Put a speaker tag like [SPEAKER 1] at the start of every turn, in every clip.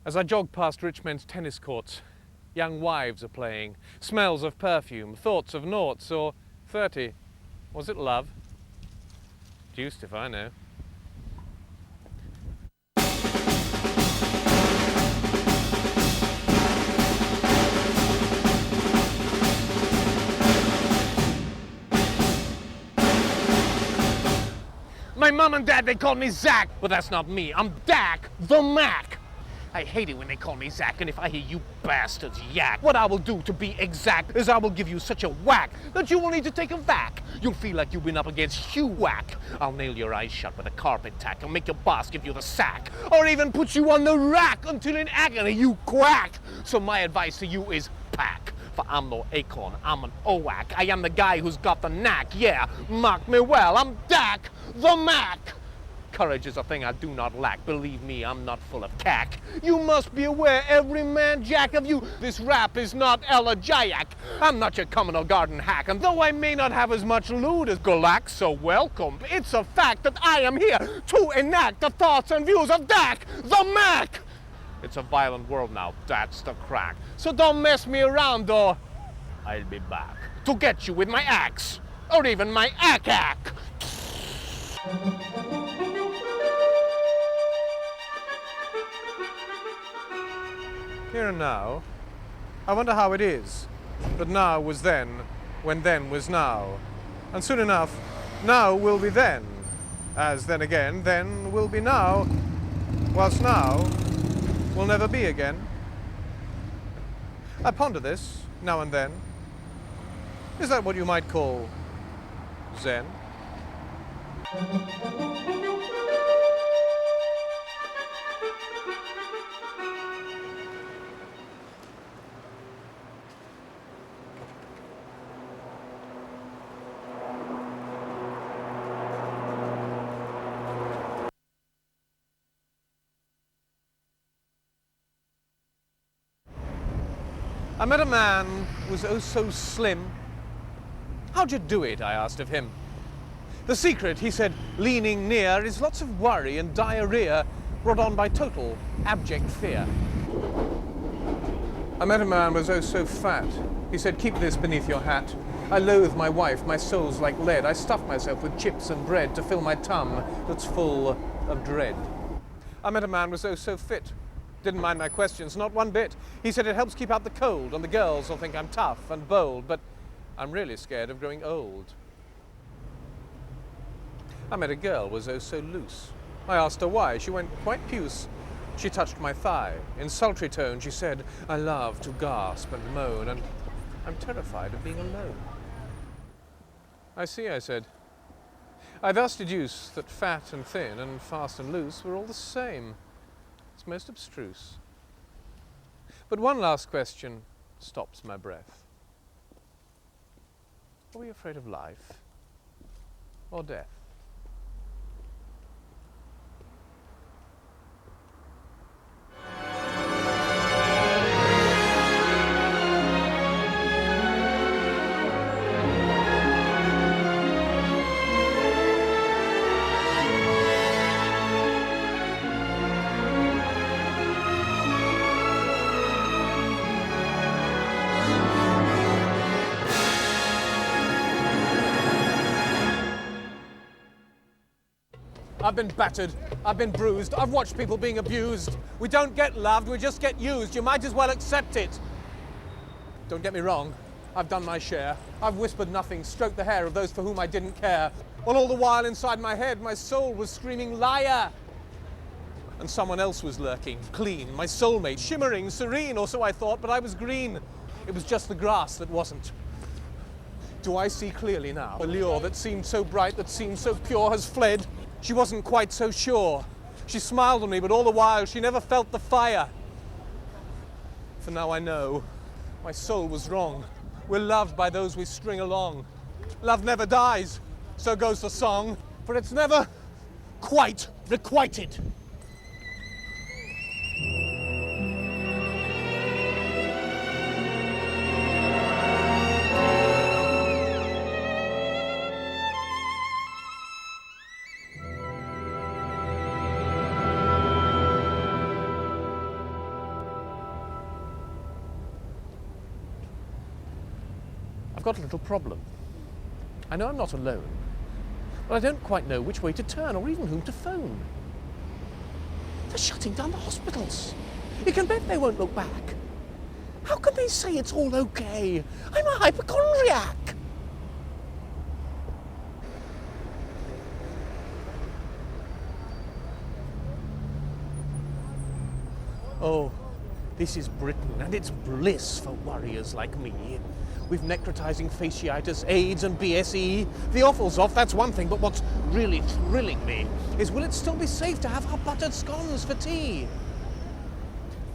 [SPEAKER 1] As I jog past rich men's tennis courts, young wives are playing, smells of perfume, thoughts of noughts, or 30. Was it love? Deuced if I know. My mum and dad, they call me Zach, but that's not me. I'm Dak, the Mac. I hate it when they call me Zach, and if I hear you bastards yak, what I will do, to be exact, is I will give you such a whack that you will need to take a vac. You'll feel like you've been up against Hugh Whack. I'll nail your eyes shut with a carpet tack and make your boss give you the sack, or even put you on the rack until in agony you quack. So my advice to you is pack. For I'm no acorn, I'm an oak. I am the guy who's got the knack, yeah, mark me well, I'm Dak, the Mac. Courage is a thing I do not lack, believe me, I'm not full of cack. You must be aware, every man jack of you, this rap is not elegiac. I'm not your common or garden hack, and though I may not have as much loot as Galax, so welcome, it's a fact that I am here to enact the thoughts and views of Dak, the Mac. It's a violent world now, that's the crack. So don't mess me around, or I'll be back to get you with my axe, or even my ack-ack. Here and now, I wonder how it is that now was then, when then was now. And soon enough, now will be then, as then again, then will be now, whilst now will never be again. I ponder this now and then. Is that what you might call Zen? I met a man who was oh so slim. How'd you do it? I asked of him. The secret, he said, leaning near, is lots of worry and diarrhea brought on by total, abject fear. I met a man who was oh so fat. He said, keep this beneath your hat. I loathe my wife, my soul's like lead. I stuff myself with chips and bread to fill my tum that's full of dread. I met a man who was oh so fit. Didn't mind my questions, not one bit. He said it helps keep out the cold, and the girls will think I'm tough and bold, but I'm really scared of growing old. I met a girl who was oh so loose. I asked her why. She went quite puce. She touched my thigh. In sultry tone she said, I love to gasp and moan, and I'm terrified of being alone. I see, I said. I thus deduce that fat and thin and fast and loose were all the same. It's most abstruse. But one last question stops my breath. Are we afraid of life or death? I've been battered, I've been bruised, I've watched people being abused. We don't get loved, we just get used. You might as well accept it. Don't get me wrong, I've done my share. I've whispered nothing, stroked the hair of those for whom I didn't care. While all the while inside my head, my soul was screaming, liar! And someone else was lurking, clean, my soulmate, shimmering, serene, or so I thought, but I was green. It was just the grass that wasn't. Do I see clearly now? A lure that seemed so bright, that seemed so pure, has fled. She wasn't quite so sure. She smiled on me, but all the while she never felt the fire. For now I know, my soul was wrong. We're loved by those we string along. Love never dies, so goes the song, for it's never quite requited. got a little problem. I know I'm not alone, but I don't quite know which way to turn or even whom to phone. They're shutting down the hospitals. You can bet they won't look back. How can they say it's all okay? I'm a hypochondriac. Oh, this is Britain, and it's bliss for warriors like me. We've necrotizing fasciitis, AIDS and BSE. The offal's off, that's one thing, but what's really thrilling me is will it still be safe to have our buttered scones for tea?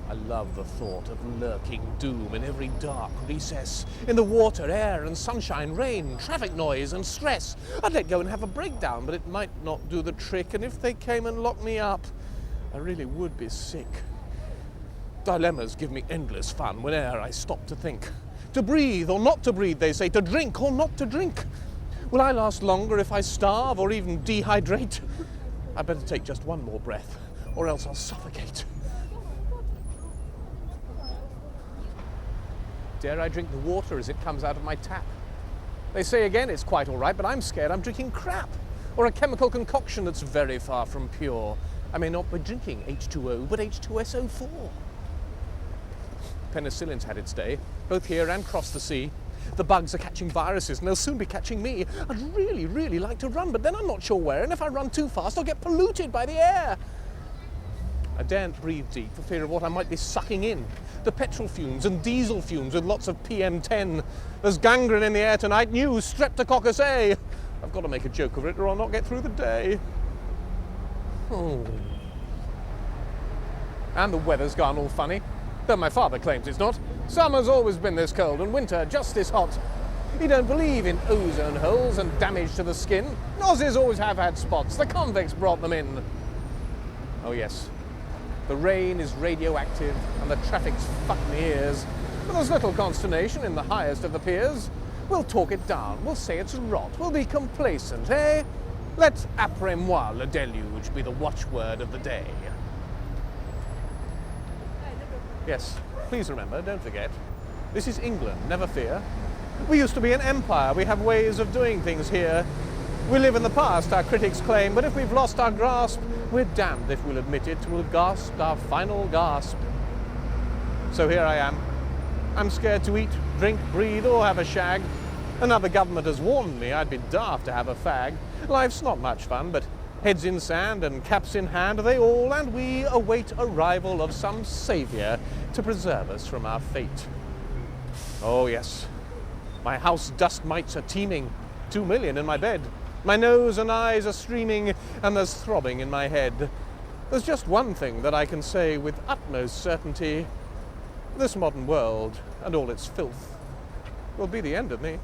[SPEAKER 1] I love the thought of lurking doom in every dark recess, in the water, air and sunshine, rain, traffic noise and stress. I'd let go and have a breakdown, but it might not do the trick, and if they came and locked me up, I really would be sick. Dilemmas give me endless fun whene'er I stop to think. To breathe or not to breathe, they say, to drink or not to drink. Will I last longer if I starve or even dehydrate? I better take just one more breath, or else I'll suffocate. Dare I drink the water as it comes out of my tap? They say again it's quite all right, but I'm scared I'm drinking crap, or a chemical concoction that's very far from pure. I may not be drinking H2O, but H2SO4. Penicillin's had its day, both here and across the sea. The bugs are catching viruses, and they'll soon be catching me. I'd really, really like to run, but then I'm not sure where, and if I run too fast, I'll get polluted by the air. I daren't breathe deep for fear of what I might be sucking in. The petrol fumes and diesel fumes with lots of PM10. There's gangrene in the air tonight, new Streptococcus A. I've got to make a joke of it, or I'll not get through the day. Oh. And the weather's gone all funny. Though my father claims it's not. Summer's always been this cold and winter just this hot. He don't believe in ozone holes and damage to the skin. Aussies always have had spots. The convicts brought them in. Oh yes, the rain is radioactive and the traffic's fucked me ears. But there's little consternation in the highest of the peers. We'll talk it down, we'll say it's rot, we'll be complacent, eh? Let après moi le déluge be the watchword of the day. Yes, please remember, don't forget, this is England, never fear. We used to be an empire, we have ways of doing things here. We live in the past, our critics claim, but if we've lost our grasp, we're damned if we'll admit it, we'll gasp our final gasp. So here I am. I'm scared to eat, drink, breathe, or have a shag. Another government has warned me I'd be daft to have a fag. Life's not much fun, but heads in sand and caps in hand, they all and we await arrival of some saviour to preserve us from our fate. Oh yes, my house dust mites are teeming, 2 million in my bed. My nose and eyes are streaming, and there's throbbing in my head. There's just one thing that I can say with utmost certainty. This modern world and all its filth will be the end of me.